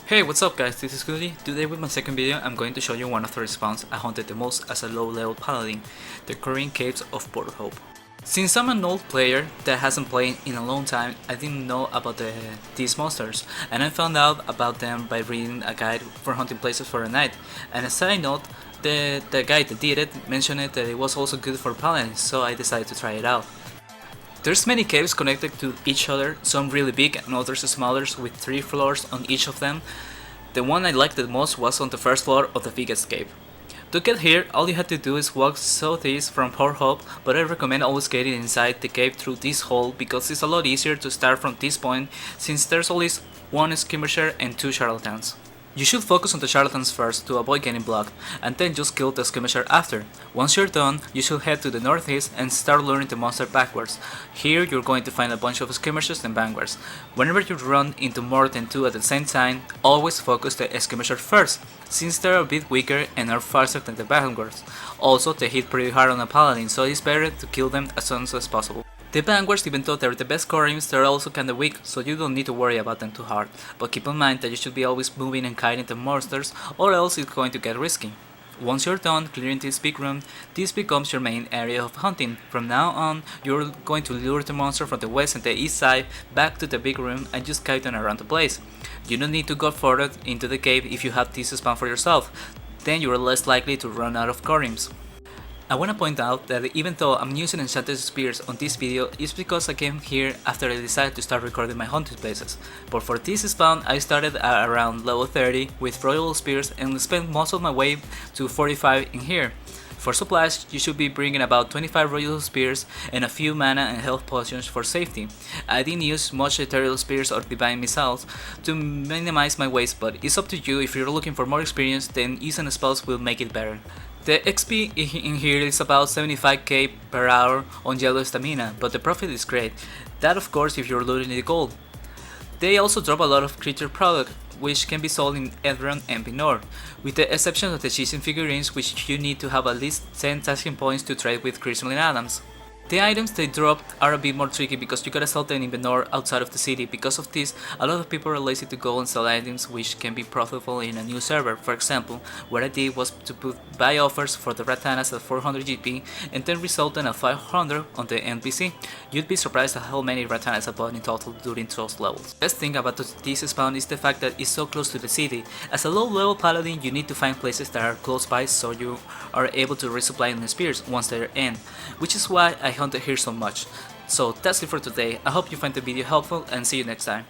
Hey, what's up guys, this is Gudii. Today with my second video I'm going to show you one of the spawns I hunted the most as a low level paladin, the Corym caves of Port Hope. Since I'm an old player that hasn't played in a long time, I didn't know about these monsters, and I found out about them by reading a guide for hunting places for a night. And as a side note, the guy that did it mentioned that it was also good for paladins, so I decided to try it out. There's many caves connected to each other, some really big and others smaller with 3 floors on each of them. The one I liked the most was on the first floor of the biggest cave. To get here, all you had to do is walk southeast from Port Hope, but I recommend always getting inside the cave through this hole because it's a lot easier to start from this point since there's only one skirmisher and 2 charlatans. You should focus on the charlatans first to avoid getting blocked, and then just kill the skirmisher after. Once you're done, you should head to the northeast and start luring the monster backwards. Here you're going to find a bunch of skirmishers and vanguards. Whenever you run into more than 2 at the same time, always focus the skirmisher first, since they're a bit weaker and are faster than the vanguards. Also, they hit pretty hard on a paladin, so it's better to kill them as soon as possible. The vanguards, even though they're the best Coryms, they're also kinda weak, so you don't need to worry about them too hard, but keep in mind that you should be always moving and kiting the monsters, or else it's going to get risky. Once you're done clearing this big room, this becomes your main area of hunting. From now on, you're going to lure the monster from the west and the east side back to the big room and just kite them around the place. You don't need to go further into the cave if you have this spawn for yourself, then you are less likely to run out of Coryms. I wanna point out that even though I'm using enchanted spears on this video, it's because I came here after I decided to start recording my hunting places. But for this spawn, I started at around level 30 with royal spears and spent most of my way to 45 in here. For supplies, you should be bringing about 25 royal spears and a few mana and health potions for safety. I didn't use much ethereal spears or divine missiles to minimize my waste, but it's up to you. If you're looking for more experience, then using spells will make it better. The XP in here is about 75k per hour on yellow stamina, but the profit is great. That of course if you're looting the gold. They also drop a lot of creature product, which can be sold in Edron and Pinor, with the exception of the cheesing figurines, which you need to have at least 10 tasking points to trade with Crystalline Adams. The items they dropped are a bit more tricky because you gotta sell them in Benor outside of the city. Because of this, a lot of people are lazy to go and sell items which can be profitable in a new server. For example, what I did was to put buy offers for the Ratanas at 400 GP and then resell them at 500 on the NPC. You'd be surprised at how many Ratanas I bought in total during those levels. The best thing about this spawn is the fact that it's so close to the city. As a low level paladin, you need to find places that are close by so you are able to resupply on spears once they're in, which is why I hunted here so much. So that's it for today. I hope you find the video helpful and see you next time.